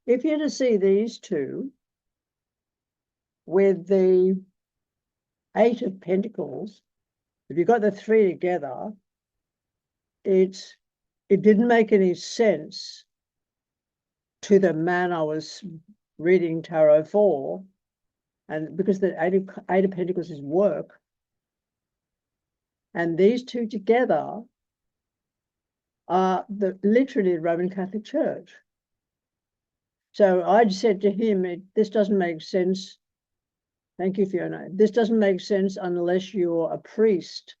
if you're to see these two with the Eight of Pentacles, if you got the three together, it didn't make any sense to the man I was reading tarot for, and because the Eight of Pentacles is work, and these two together are literally the Roman Catholic Church. So I said to him, this doesn't make sense. Thank you, Fiona. This doesn't make sense unless you're a priest.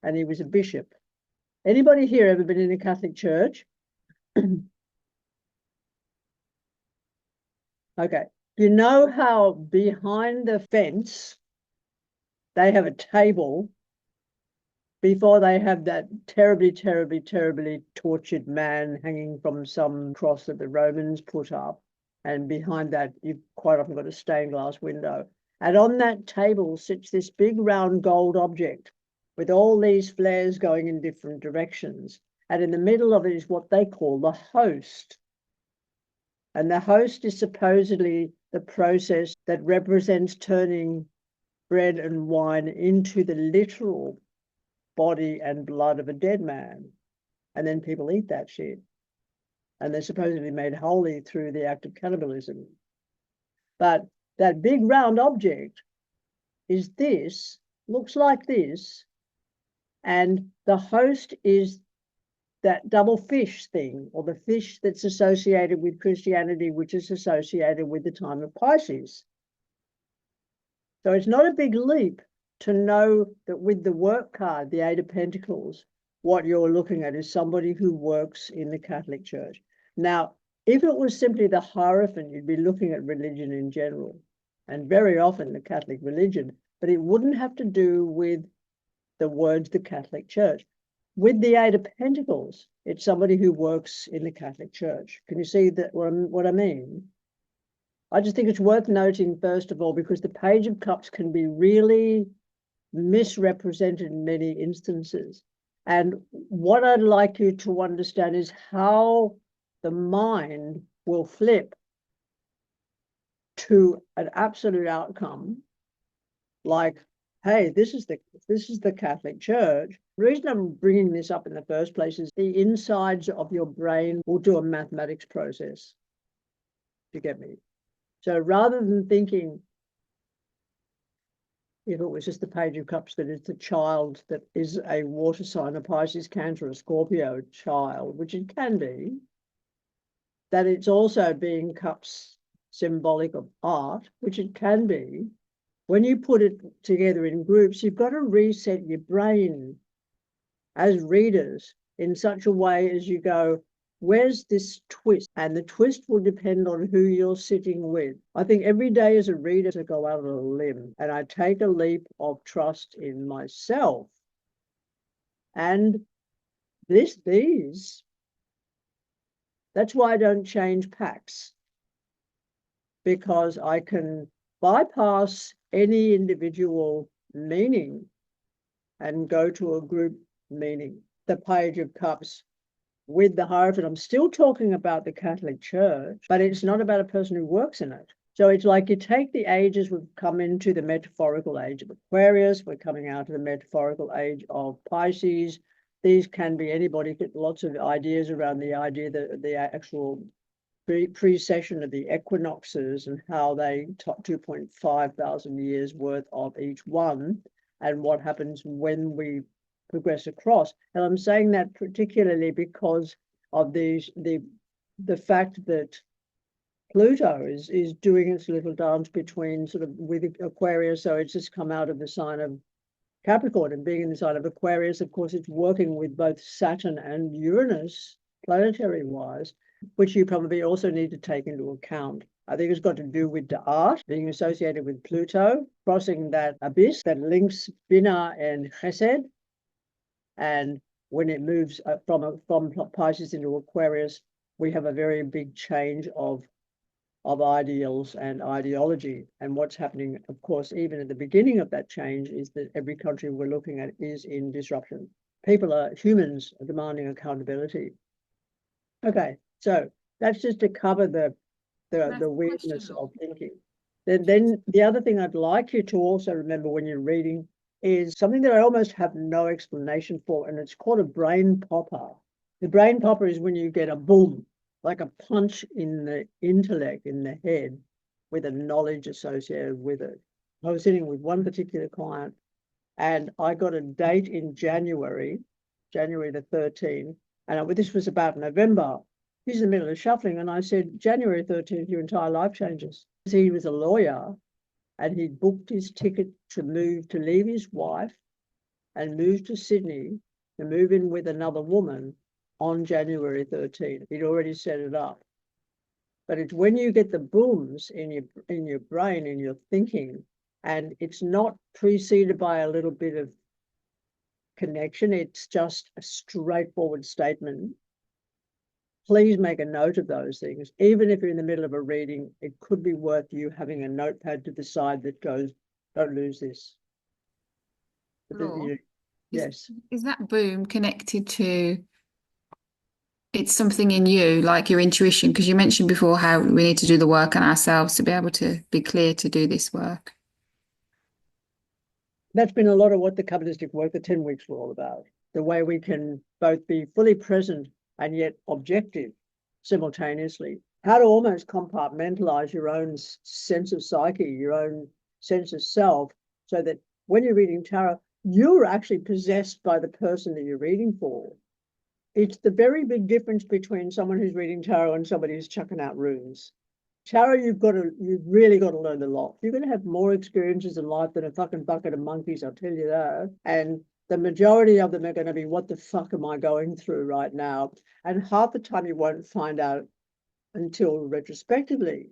And he was a bishop. Anybody here ever been in a Catholic church? Okay. You know how behind the fence, they have a table before they have that terribly, terribly, terribly tortured man hanging from some cross that the Romans put up. And behind that, you've quite often got a stained glass window. And on that table sits this big round gold object with all these flares going in different directions. And in the middle of it is what they call the host. And the host is supposedly the process that represents turning bread and wine into the literal body and blood of a dead man. And then people eat that shit. And they're supposedly made holy through the act of cannibalism. But that big round object is this, looks like this, and the host is that double fish thing, or the fish that's associated with Christianity, which is associated with the time of Pisces. So it's not a big leap to know that with the work card, the Eight of Pentacles, what you're looking at is somebody who works in the Catholic Church. Now, if it was simply the Hierophant, you'd be looking at religion in general, and very often the Catholic religion, but it wouldn't have to do with the words the Catholic Church. With the Eight of Pentacles, it's somebody who works in the Catholic Church. Can you see that what I mean? I just think it's worth noting, first of all, because the Page of Cups can be really misrepresented in many instances. And what I'd like you to understand is how the mind will flip to an absolute outcome like, hey, this is the Catholic Church. The reason I'm bringing this up in the first place is the insides of your brain will do a mathematics process. You get me? So rather than thinking, if it was just the Page of Cups, that it's the child that is a water sign, a Pisces, Cancer, a Scorpio child, which it can be, that it's also being cups symbolic of art, which it can be. When you put it together in groups, you've got to reset your brain as readers in such a way as you go, where's this twist? And the twist will depend on who you're sitting with. I think every day as a reader, I go out on a limb and I take a leap of trust in myself. And that's why I don't change packs, because I can bypass any individual meaning and go to a group meaning. The Page of Cups with the Hierophant, I'm still talking about the Catholic Church, but it's not about a person who works in it. So it's like you take the ages, we've come into the metaphorical age of Aquarius, we're coming out of the metaphorical age of Pisces. These can be anybody, get lots of ideas around the idea that the actual precession of the equinoxes and how they 2.5 thousand years worth of each one, and what happens when we progress across. And I'm saying that particularly because of the fact that Pluto is doing its little dance between sort of with Aquarius. So it's just come out of the sign of Capricorn, and being in the sign of Aquarius, of course, it's working with both Saturn and Uranus, planetary wise, which you probably also need to take into account. I think it's got to do with the art being associated with Pluto, crossing that abyss that links Bina and Chesed. And when it moves from Pisces into Aquarius, we have a very big change of ideals and ideology. And what's happening, of course, even at the beginning of that change, is that every country we're looking at is in disruption. Humans are demanding accountability. Okay, so That's just to cover the That's weirdness question. of thinking. Then the other thing I'd like you to also remember when you're reading is something that I almost have no explanation for, and it's called a brain popper. The brain popper is when you get a boom, like a punch in the intellect, in the head, with a knowledge associated with it. I was sitting with one particular client, and I got a date in January the 13th, and this was about November. He's in the middle of shuffling, and I said, January 13th, your entire life changes. He was a lawyer, and he'd booked his ticket to leave his wife and move to Sydney to move in with another woman on January 13th. He'd already set it up. But it's when you get the booms in your brain, in your thinking, and it's not preceded by a little bit of connection, it's just a straightforward statement. Please make a note of those things. Even if you're in the middle of a reading, it could be worth you having a notepad to the side that goes, don't lose this. Law. Yes. Is that boom connected to it's something in you, like your intuition? Because you mentioned before how we need to do the work on ourselves to be able to be clear to do this work. That's been a lot of what the Kabbalistic work, the 10 weeks were all about. The way we can both be fully present and yet objective simultaneously. How to almost compartmentalize your own sense of psyche, your own sense of self, so that when you're reading tarot, you're actually possessed by the person that you're reading for. It's the very big difference between someone who's reading tarot and somebody who's chucking out runes. Tarot, you've really got to learn the lot. You're going to have more experiences in life than a fucking bucket of monkeys, I'll tell you that. And the majority of them are going to be, what the fuck am I going through right now? And half the time you won't find out until retrospectively.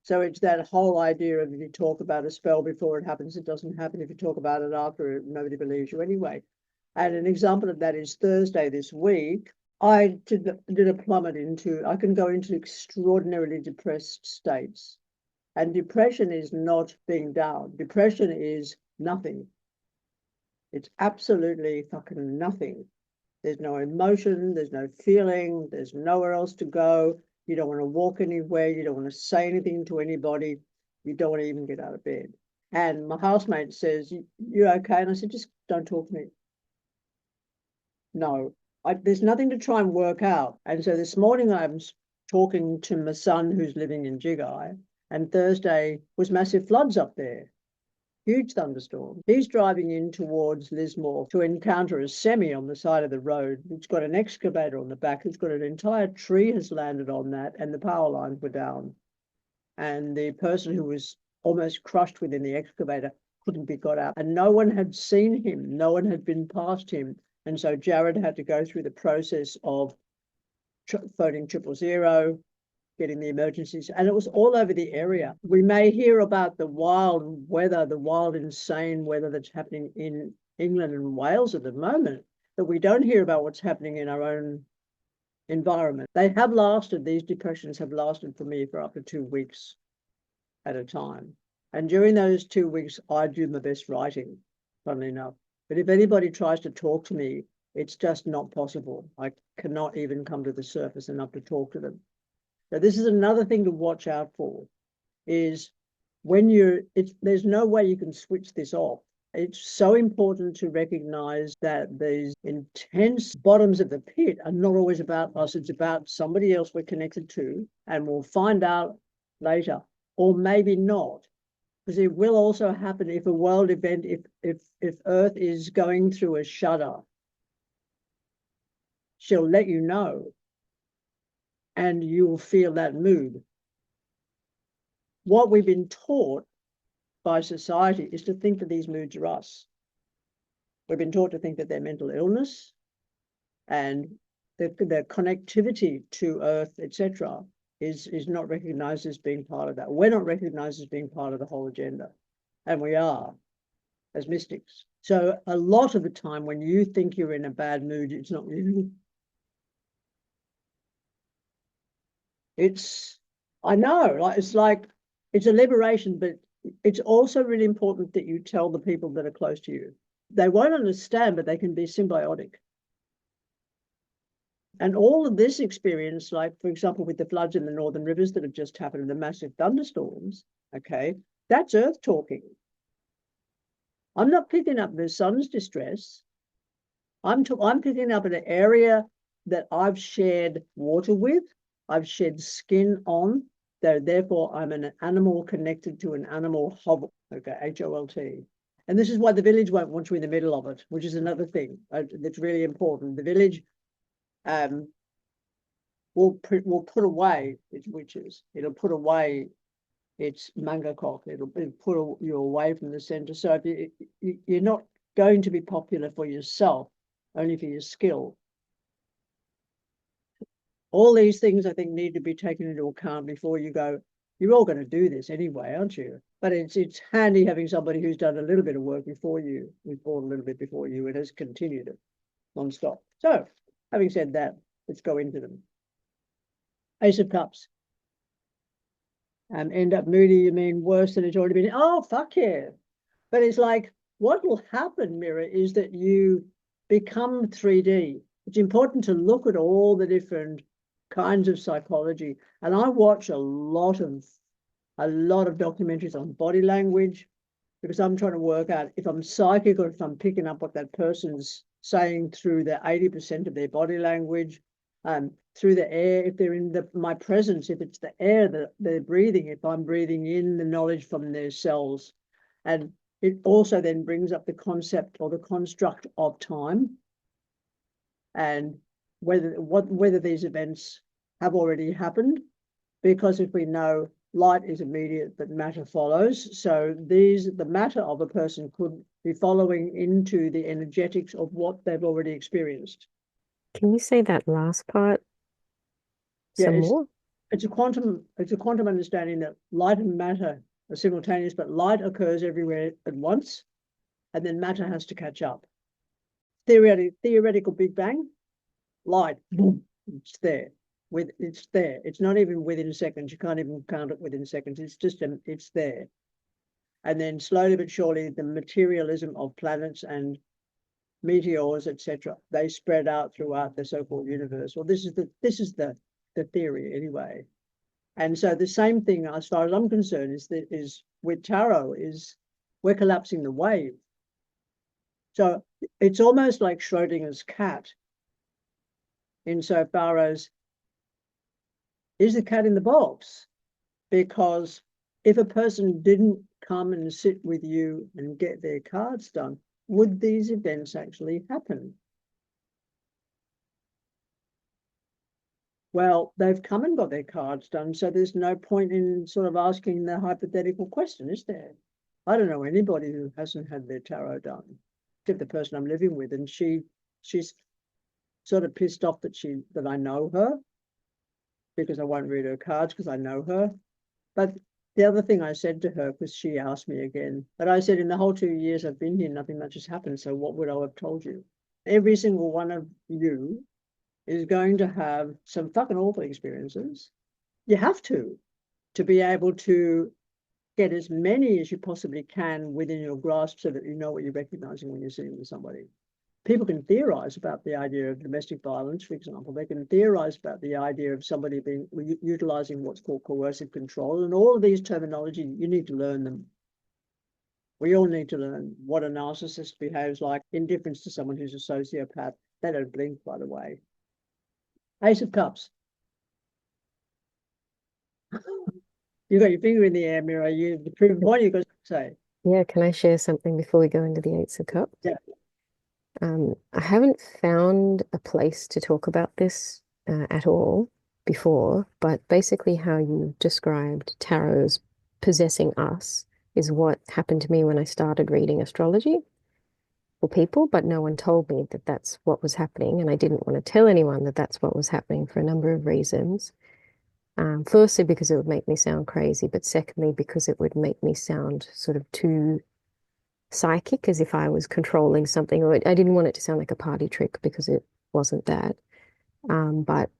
So it's that whole idea of if you talk about a spell before it happens, it doesn't happen. If you talk about it after, nobody believes you anyway. And an example of that is Thursday this week. I did a plummet into, I can go into extraordinarily depressed states. And depression is not being down. Depression is nothing. It's absolutely fucking nothing. There's no emotion, there's no feeling, there's nowhere else to go. You don't want to walk anywhere. You don't want to say anything to anybody. You don't want to even get out of bed. And my housemate says, you okay? And I said, just don't talk to me. No, there's nothing to try and work out. And so this morning I'm talking to my son who's living in Jigai, and Thursday was massive floods up there. Huge thunderstorm. He's driving in towards Lismore to encounter a semi on the side of the road. It's got an excavator on the back. It's got an entire tree has landed on that, and the power lines were down. And the person who was almost crushed within the excavator couldn't be got out. And no one had seen him. No one had been past him. And so Jared had to go through the process of phoning 000, getting the emergencies, and it was all over the area. We may hear about the wild weather, the wild, insane weather that's happening in England and Wales at the moment, but we don't hear about what's happening in our own environment. These depressions have lasted for me for up to 2 weeks at a time. And during those 2 weeks, I do my best writing, funnily enough. But if anybody tries to talk to me, it's just not possible. I cannot even come to the surface enough to talk to them. So this is another thing to watch out for, is when there's no way you can switch this off. It's so important to recognize that these intense bottoms of the pit are not always about us. It's about somebody else we're connected to, and we'll find out later, or maybe not. Because it will also happen if a world event, if Earth is going through a shudder, she'll let you know, and you'll feel that mood. What we've been taught by society is to think that these moods are us. We've been taught to think that they're mental illness, and the connectivity to Earth, etc., is not recognized as being part of that. We're not recognized as being part of the whole agenda, and we are as mystics. So a lot of the time when you think you're in a bad mood, it's not you. I know, it's a liberation, but it's also really important that you tell the people that are close to you. They won't understand, but they can be symbiotic. And all of this experience, like, for example, with the floods in the northern rivers that have just happened and the massive thunderstorms, okay, that's earth talking. I'm not picking up the sun's distress. I'm picking up an area that I've shared water with, I've shed skin on, therefore I'm an animal connected to an animal holt, okay, H-O-L-T. And this is why the village won't want you in the middle of it, which is another thing that's really important. The village will put away its witches. It'll put away its mangakok. It'll put you away from the center. So if you're not going to be popular for yourself, only for your skill. All these things, I think, need to be taken into account before you go, you're all going to do this anyway, aren't you? But it's handy having somebody who's done a little bit of work before you, who's bought a little bit before you, and has continued it nonstop. So, having said that, let's go into them. Ace of Cups. End up moody, you mean worse than it's already been? Oh, fuck yeah. But it's like, what will happen, Mira, is that you become 3D. It's important to look at all the different kinds of psychology. And I watch a lot of documentaries on body language because I'm trying to work out if I'm psychic or if I'm picking up what that person's saying through the 80% of their body language, through the air, if they're in my presence, if it's the air that they're breathing, if I'm breathing in the knowledge from their cells. And it also then brings up the concept or the construct of time and whether these events have already happened, because if we know light is immediate but matter follows, so the matter of a person could be following into the energetics of what they've already experienced. Can you say that last part some more? It's a quantum understanding that light and matter are simultaneous, but light occurs everywhere at once, and then matter has to catch up. Theoretical Big Bang, light, boom, it's there. It's there. It's not even within seconds. You can't even count it within seconds. It's just it's there. And then slowly but surely, the materialism of planets and meteors, etc., they spread out throughout the so-called universe. Well, this is the theory anyway. And so the same thing, as far as I'm concerned, is with tarot, is we're collapsing the wave. So it's almost like Schrodinger's cat, insofar as, is the cat in the box? Because if a person didn't come and sit with you and get their cards done, would these events actually happen? Well, they've come and got their cards done, so there's no point in sort of asking the hypothetical question, is there? I don't know anybody who hasn't had their tarot done, except the person I'm living with, and she's sort of pissed off that I know her, because I won't read her cards because I know her. But the other thing I said to her, because she asked me again, but I said, in the whole 2 years I've been here, nothing much has happened, so what would I have told you? Every single one of you is going to have some fucking awful experiences. You have to be able to get as many as you possibly can within your grasp so that you know what you're recognizing when you're sitting with somebody. People can theorize about the idea of domestic violence, for example. They can theorize about the idea of somebody utilizing what's called coercive control. And all of these terminology, you need to learn them. We all need to learn what a narcissist behaves like in difference to someone who's a sociopath. They don't blink, by the way. Ace of Cups. You got your finger in the air, Mira. What are you going to say? Yeah, can I share something before we go into the Eight of Cups? Yeah. I haven't found a place to talk about this at all before, but basically how you described tarot's possessing us is what happened to me when I started reading astrology for people, but no one told me that that's what was happening, and I didn't want to tell anyone that that's what was happening for a number of reasons. Firstly, because it would make me sound crazy, but secondly, because it would make me sound sort of too psychic, as if I was controlling something, or I didn't want it to sound like a party trick because it wasn't that. But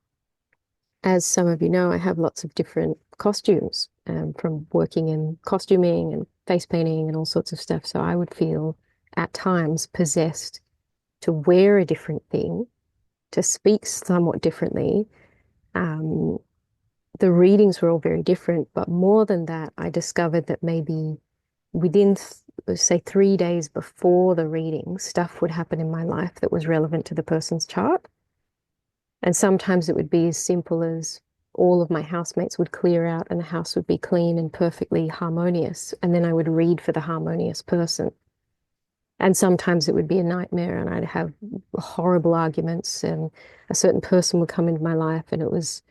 as some of you know, I have lots of different costumes from working in costuming and face painting and all sorts of stuff. So I would feel at times possessed to wear a different thing to speak somewhat differently. The readings were all very different, but more than that, I discovered that maybe within, say, 3 days before the reading, stuff would happen in my life that was relevant to the person's chart. And sometimes it would be as simple as all of my housemates would clear out and the house would be clean and perfectly harmonious. And then I would read for the harmonious person. And sometimes it would be a nightmare and I'd have horrible arguments and a certain person would come into my life and it was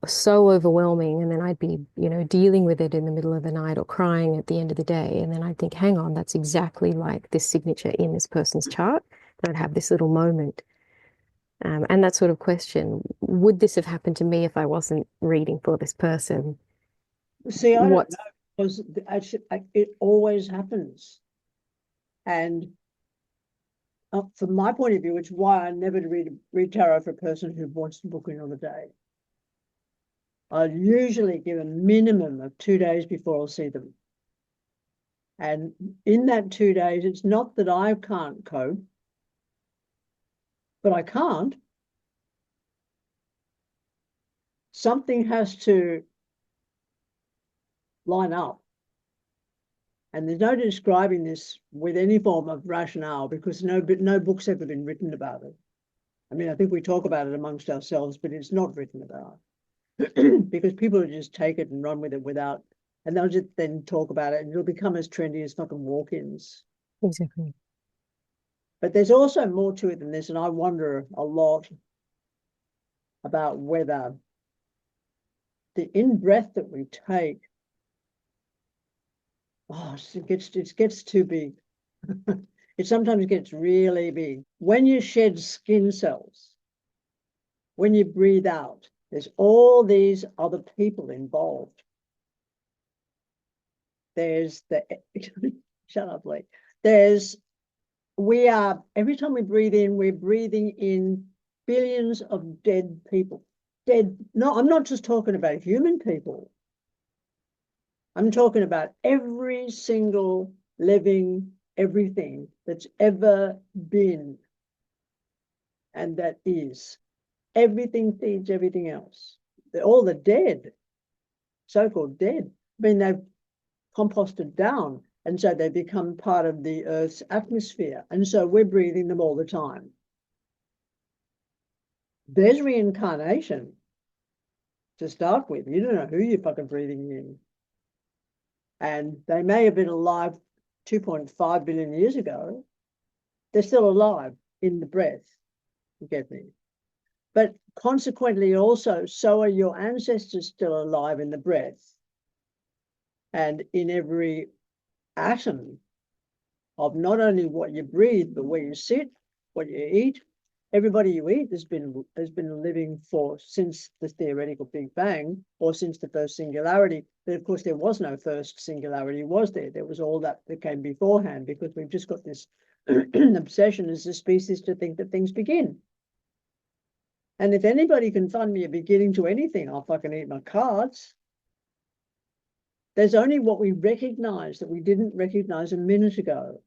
so overwhelming. And then I'd be, dealing with it in the middle of the night or crying at the end of the day. And then I'd think, hang on, that's exactly like this signature in this person's chart. And I'd have this little moment. And that sort of question, would this have happened to me if I wasn't reading for this person? See, I don't know, because actually, it always happens. And from my point of view, it's why I never read tarot for a person who wants to book in on the day. I'd usually give a minimum of 2 days before I'll see them. And in that 2 days, it's not that I can't cope, but I can't. Something has to line up. And there's no describing this with any form of rationale because no book's ever been written about it. I mean, I think we talk about it amongst ourselves, but it's not written about because people will just take it and run with it without, and they'll just then talk about it and it'll become as trendy as fucking walk-ins. Exactly. But there's also more to it than this, and I wonder a lot about whether the in-breath that we take, it gets too big. It sometimes gets really big. When you shed skin cells, when you breathe out, there's all these other people involved. There's the, shut up, Lee. Every time we breathe in, we're breathing in billions of dead people. No, I'm not just talking about human people. I'm talking about every single living everything that's ever been and that is. Everything feeds everything else. All the dead, so-called dead, I mean, they've composted down, and so they become part of the Earth's atmosphere, and so we're breathing them all the time. There's reincarnation to start with. You don't know who you're fucking breathing in. And they may have been alive 2.5 billion years ago. They're still alive in the breath. You get me? But consequently also, so are your ancestors still alive in the breath and in every atom of not only what you breathe, but where you sit, what you eat. Everybody you eat has been living since the theoretical Big Bang or since the first singularity. But of course, there was no first singularity, was there? There was all that came beforehand because we've just got this obsession as a species to think that things begin. And if anybody can find me a beginning to anything, I'll fucking eat my cards. There's only what we recognize that we didn't recognize a minute ago.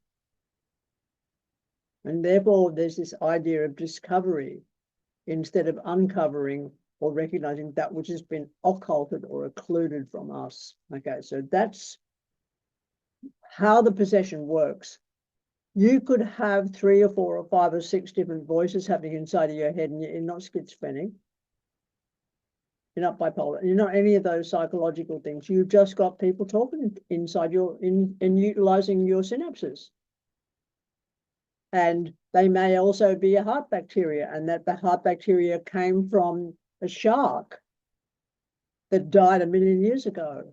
And therefore, there's this idea of discovery instead of uncovering or recognizing that which has been occulted or occluded from us. Okay, so that's how the possession works. You could have 3 or 4 or 5 or 6 different voices happening inside of your head, and you're not schizophrenic. You're not bipolar. You're not any of those psychological things. You've just got people talking inside and utilizing your synapses. And they may also be a heart bacteria, and that the heart bacteria came from a shark that died 1 million years ago.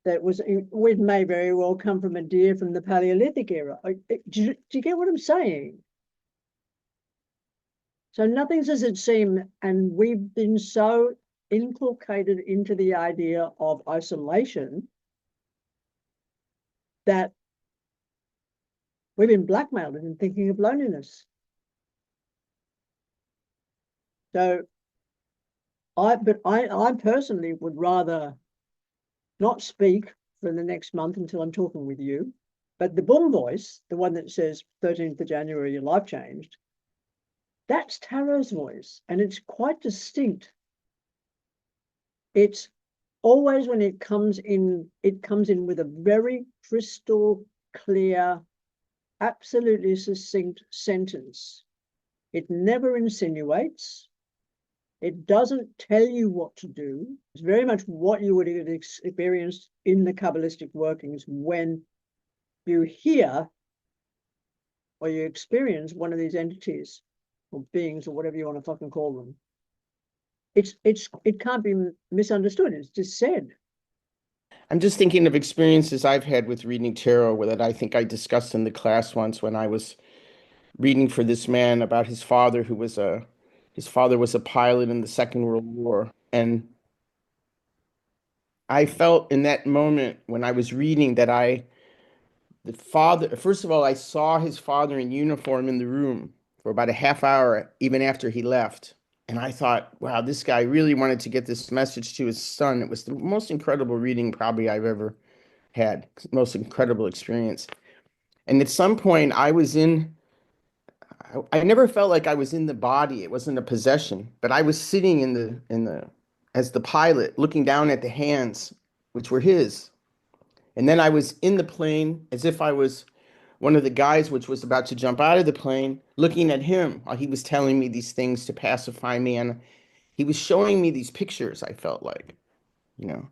It may very well come from a deer from the Paleolithic era. Do you get what I'm saying? So nothing's as it seems, and we've been so inculcated into the idea of isolation that we've been blackmailed into thinking of loneliness. So I personally would rather not speak for the next month until I'm talking with you, but the boom voice, the one that says 13th of January, your life changed, That's tarot's voice, and it's quite distinct. It's always when it comes in with a very crystal clear, absolutely succinct sentence. It never insinuates. It doesn't tell you what to do. It's very much what you would have experienced in the Kabbalistic workings when you hear or you experience one of these entities or beings or whatever you want to fucking call them. It can't be misunderstood. It's just said. I'm just thinking of experiences I've had with reading tarot that I think I discussed in the class once when I was reading for this man about his father his father was a pilot in the Second World War. And I felt in that moment when I was reading that the father, first of all, I saw his father in uniform in the room for about a half hour, even after he left. And I thought, wow, this guy really wanted to get this message to his son. It was the most incredible reading probably I've ever had, most incredible experience. And at some point, I never felt like I was in the body. It wasn't a possession, but I was sitting as the pilot, looking down at the hands, which were his. And then I was in the plane as if I was one of the guys which was about to jump out of the plane, looking at him while he was telling me these things to pacify me. And he was showing me these pictures, I felt like, you know.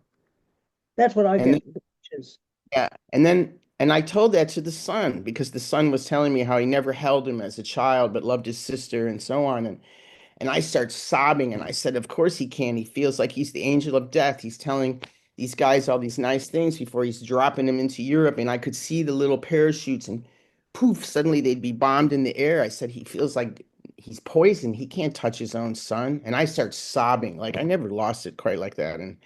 That's what I And then, get. The pictures. yeah. And I told that to the son because the son was telling me how he never held him as a child, but loved his sister and so on. And I start sobbing and I said, of course he can. He feels like he's the angel of death. He's telling these guys all these nice things before he's dropping them into Europe. And I could see the little parachutes and poof, suddenly they'd be bombed in the air. I said, he feels like he's poisoned. He can't touch his own son. And I start sobbing. Like I never lost it quite like that. And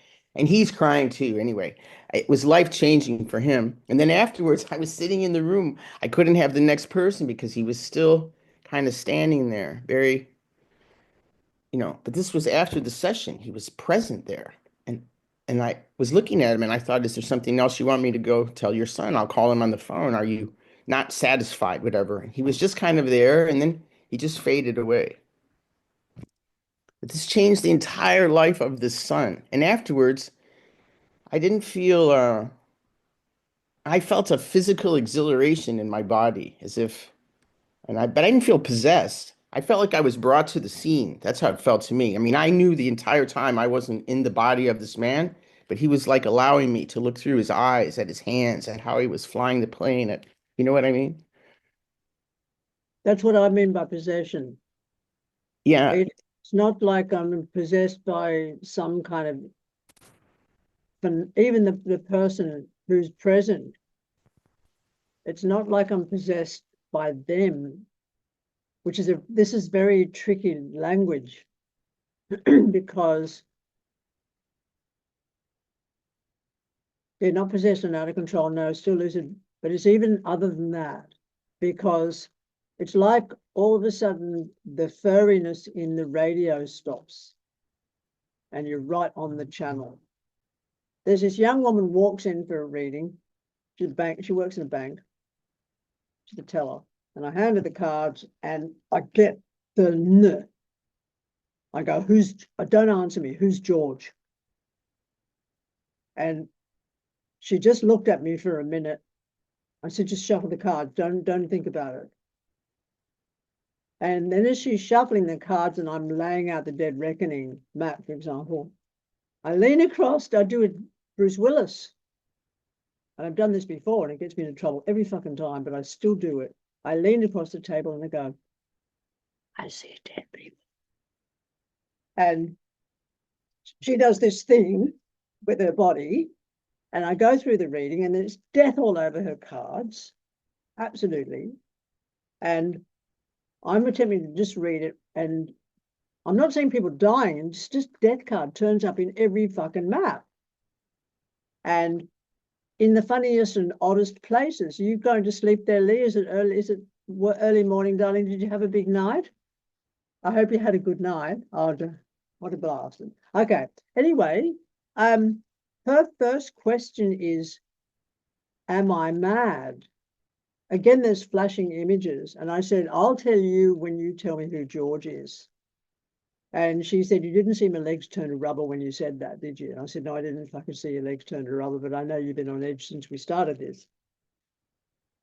he's crying too. Anyway, it was life changing for him. And then afterwards, I was sitting in the room. I couldn't have the next person because he was still kind of standing there, very, but this was after the session. He was present there. And and I was looking at him and I thought, is there something else you want me to go tell your son? I'll call him on the phone. Are you not satisfied? Whatever. And he was just kind of there and then he just faded away. But this changed the entire life of the son. And afterwards, I didn't feel I felt a physical exhilaration in my body as if but I didn't feel possessed. I felt like I was brought to the scene. That's how it felt to me. I mean, I knew the entire time I wasn't in the body of this man, but he was like allowing me to look through his eyes, at his hands, at how he was flying the plane. You know what I mean? That's what I mean by possession. Yeah. It's not like I'm possessed by some kind of, even the person who's present. It's not like I'm possessed by them, this is very tricky language because they're not possessed and out of control, no, still lucid, but it's even other than that, because it's like all of a sudden the furriness in the radio stops and you're right on the channel. There's this young woman walks in for a reading. She works in a bank. She's a teller. And I hand her the cards and I get the N. I go, don't answer me, who's George? And she just looked at me for a minute. I said, just shuffle the cards, don't think about it. And then as she's shuffling the cards and I'm laying out the Dead Reckoning map, for example, I lean across, I do a Bruce Willis. And I've done this before and it gets me into trouble every fucking time, but I still do it. I lean across the table and I go, I see dead people. And she does this thing with her body, and I go through the reading and there's death all over her cards. Absolutely. And I'm attempting to just read it, and I'm not seeing people dying, and it's just death card turns up in every fucking map. And in the funniest and oddest places. Are you going to sleep there, Lee? Is it early morning, darling? Did you have a big night? I hope you had a good night. Oh, what a blast. Okay. Anyway, her first question is, am I mad? again, there's flashing images. And I said, I'll tell you when you tell me who George is. And she said, you didn't see my legs turn to rubber when you said that, did you? And I said, no, I didn't fucking see your legs turn to rubber, but I know you've been on edge since we started this.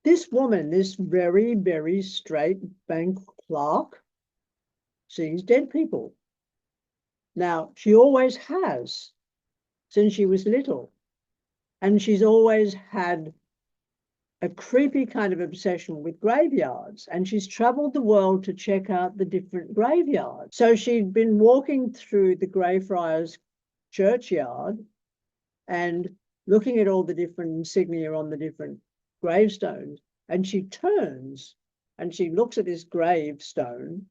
This woman, this very, very straight bank clerk, sees dead people. Now, she always has, since she was little. And she's always had a creepy kind of obsession with graveyards. And she's traveled the world to check out the different graveyards. So she'd been walking through the Greyfriars churchyard and looking at all the different insignia on the different gravestones. And she turns and she looks at this gravestone,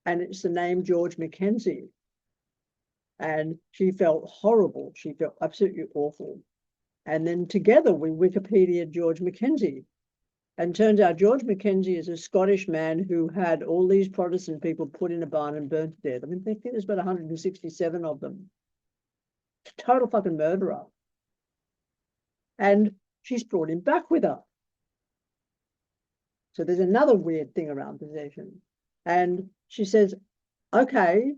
and it's the name George Mackenzie. And she felt horrible. She felt absolutely awful. And then together we Wikipedia George Mackenzie. And turns out George Mackenzie is a Scottish man who had all these Protestant people put in a barn and burnt to death. I mean, I think there's about 167 of them. Total fucking murderer. And she's brought him back with her. So there's another weird thing around possession. And she says, okay,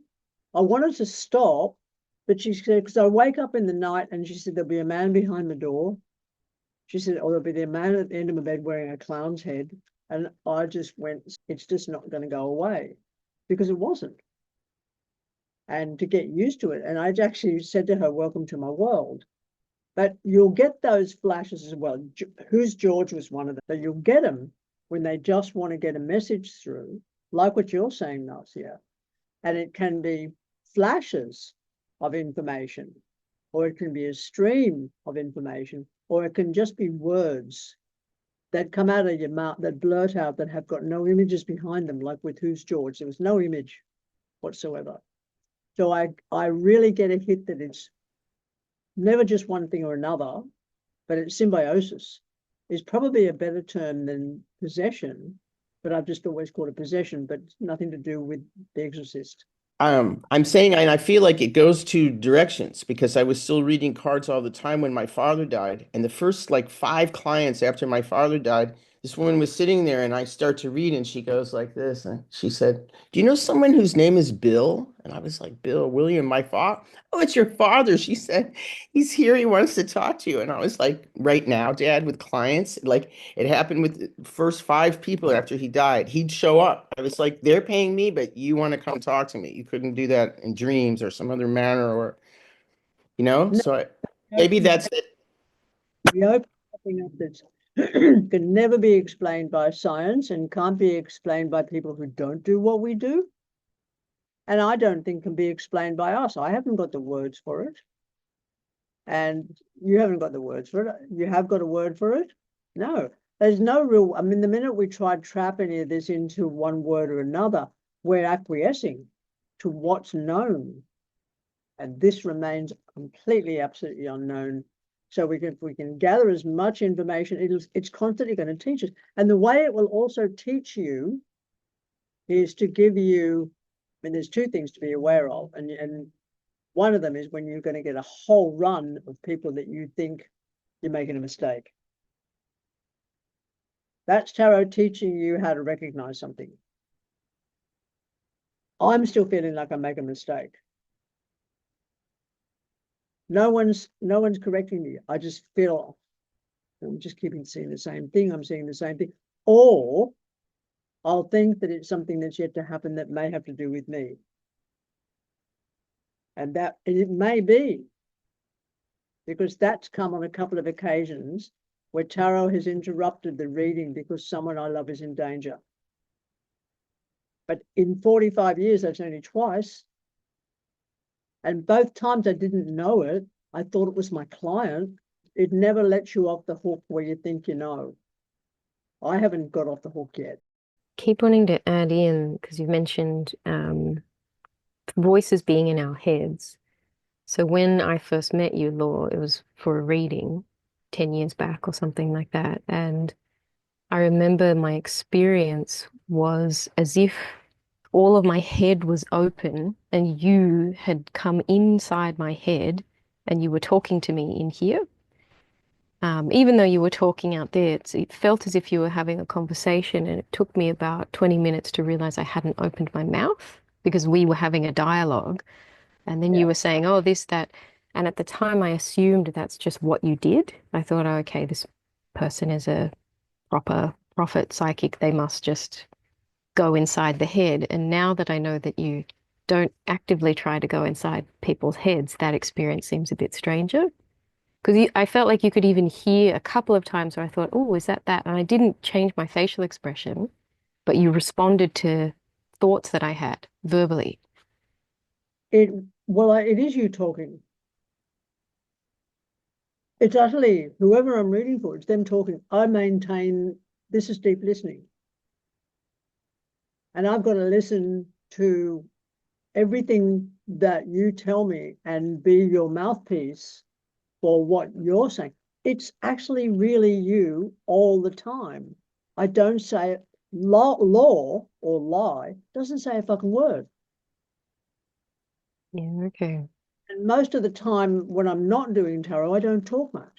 I wanted to stop, but she said, because I wake up in the night, and she said, there'll be a man behind the door. She said, oh, there'll be the man at the end of my bed wearing a clown's head. And I just went, it's just not going to go away, because it wasn't. And to get used to it. And I actually said to her, welcome to my world. But you'll get those flashes as well. Who's George was one of them. So you'll get them when they just want to get a message through, like what you're saying, Narcia. And it can be flashes of information, or it can be a stream of information, or it can just be words that come out of your mouth, that blurt out, that have got no images behind them, like with Who's George. There was no image whatsoever. So I really get a hit that it's never just one thing or another, but it's symbiosis is probably a better term than possession, but I've just always called it possession, but nothing to do with The Exorcist. I'm saying, and I feel like it goes two directions, because I was still reading cards all the time when my father died. And the first like 5 clients after my father died, this woman was sitting there and I start to read and she goes like this. And she said, do you know someone whose name is Bill? And I was like, Bill, William, my father. Oh, it's your father. She said, he's here. He wants to talk to you. And I was like, right now, Dad, with clients, like it happened with the first 5 people after he died. He'd show up. I was like, they're paying me, but you want to come talk to me. You couldn't do that in dreams or some other manner, or, No, so maybe that's it. we open something up that can never be explained by science and can't be explained by people who don't do what we do. And I don't think can be explained by us. I haven't got the words for it. And you haven't got the words for it. You have got a word for it? No, there's no real, I mean, the minute we try to trap any of this into one word or another, we're acquiescing to what's known. And this remains completely, absolutely unknown. So if we can gather as much information, it's constantly going to teach us. And the way it will also teach you is to give you, I mean, there's 2 things to be aware of. And one of them is when you're going to get a whole run of people that you think you're making a mistake. That's tarot teaching you how to recognize something. I'm still feeling like I make a mistake. No one's correcting me. I just feel I'm just seeing the same thing. I'm seeing the same thing. Or I'll think that it's something that's yet to happen that may have to do with me. And that it may be, because that's come on a couple of occasions where tarot has interrupted the reading because someone I love is in danger. But in 45 years, that's only twice. And both times I didn't know it. I thought it was my client. It never lets you off the hook where you think you know. I haven't got off the hook yet. Keep wanting to add in, because you mentioned voices being in our heads. So when I first met you, Law, it was for a reading 10 years back or something like that. And I remember my experience was as if all of my head was open and you had come inside my head and you were talking to me in here. Even though you were talking out there, it felt as if you were having a conversation, and it took me about 20 minutes to realize I hadn't opened my mouth because we were having a dialogue. And then you were saying, oh, this, that. And at the time, I assumed that's just what you did. I thought, oh, okay, this person is a proper prophet psychic. They must just go inside the head. And now that I know that you don't actively try to go inside people's heads, that experience seems a bit stranger. Because I felt like you could even hear a couple of times where I thought, oh, is that that? And I didn't change my facial expression, but you responded to thoughts that I had verbally. Well, it is you talking. It's utterly, whoever I'm reading for, it's them talking. I maintain this is deep listening. And I've got to listen to everything that you tell me and be your mouthpiece for what you're saying. It's actually really you all the time. I don't say law or lie, doesn't say a fucking word. Yeah, okay. And most of the time when I'm not doing tarot, I don't talk much.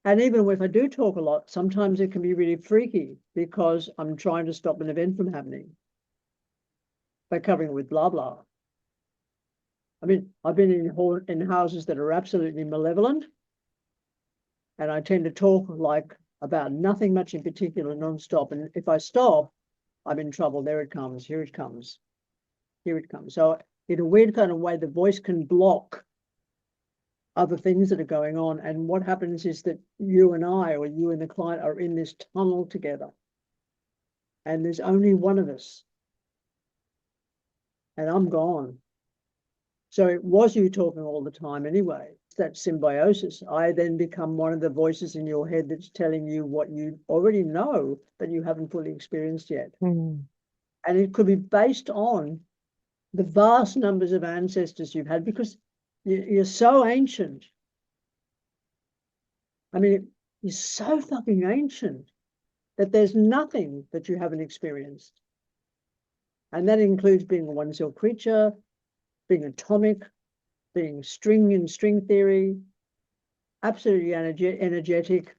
And even if I do talk a lot, sometimes it can be really freaky because I'm trying to stop an event from happening by covering it with blah, blah. I mean, I've been in houses that are absolutely malevolent, and I tend to talk like about nothing much in particular, non-stop. And if I stop, I'm in trouble. There it comes. Here it comes. Here it comes. So in a weird kind of way, the voice can block other things that are going on. And what happens is that you and I, or you and the client, are in this tunnel together. And there's only one of us. And I'm gone. So it was you talking all the time anyway. It's that symbiosis. I then become one of the voices in your head that's telling you what you already know, but you haven't fully experienced yet. Mm. And it could be based on the vast numbers of ancestors you've had, because you're so ancient. I mean, you're so fucking ancient that there's nothing that you haven't experienced. And that includes being a one-cell creature, being atomic, being string in string theory, absolutely energetic.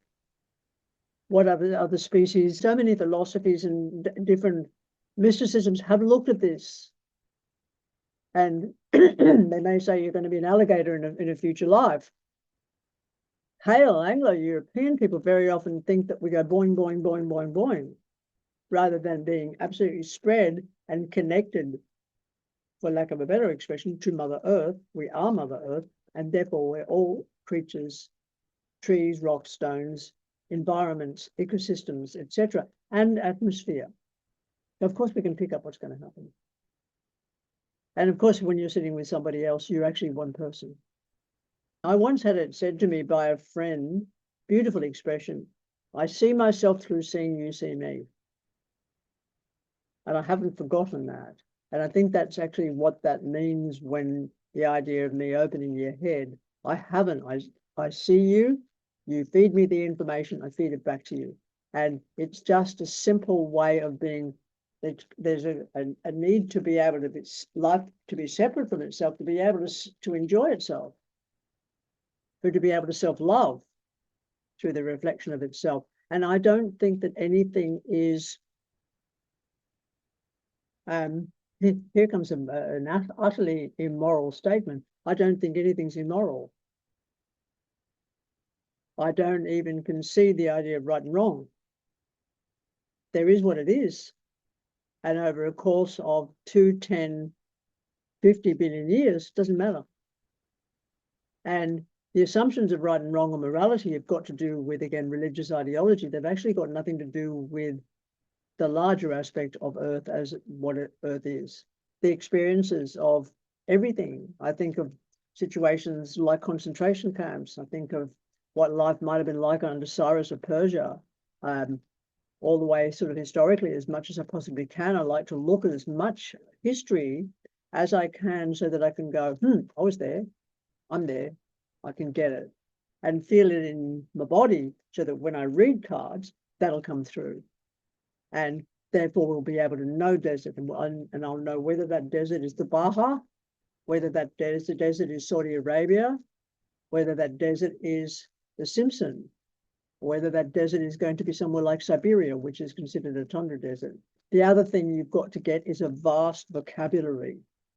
What other species? So many philosophies and different mysticisms have looked at this. And they may say you're going to be an alligator in a future life. Hail, Anglo-European people very often think that we go boing, boing, boing, boing, boing, rather than being absolutely spread and connected, for lack of a better expression, to Mother Earth. We are Mother Earth, and therefore we're all creatures, trees, rocks, stones, environments, ecosystems, etc., and atmosphere. Of course, we can pick up what's going to happen. And of course, when you're sitting with somebody else, you're actually one person. I once had it said to me by a friend, beautiful expression, I see myself through seeing you see me. And I haven't forgotten that. And I think that's actually what that means when the idea of me opening your head. I haven't. I see you, you feed me the information, I feed it back to you. And it's just a simple way of being. There's a need to be able to be, life to be separate from itself, to be able to enjoy itself, for to be able to self-love through the reflection of itself. And I don't think that anything is, here comes an utterly immoral statement. I don't think anything's immoral. I don't even concede the idea of right and wrong. There is what it is. And over a course of 2, 10, 50 billion years, doesn't matter. And the assumptions of right and wrong or morality have got to do with, again, religious ideology. They've actually got nothing to do with the larger aspect of Earth as what Earth is. The experiences of everything. I think of situations like concentration camps. I think of what life might have been like under Cyrus of Persia, all the way sort of historically as much as I possibly can. I like to look at as much history as I can so that I can go, I was there, I'm there, I can get it, and feel it in my body so that when I read cards, that'll come through. And therefore we'll be able to know desert, and I'll know whether that desert is the Baja, whether that desert is Saudi Arabia, whether that desert is the Simpson, whether that desert is going to be somewhere like Siberia, which is considered a tundra desert. The other thing you've got to get is a vast vocabulary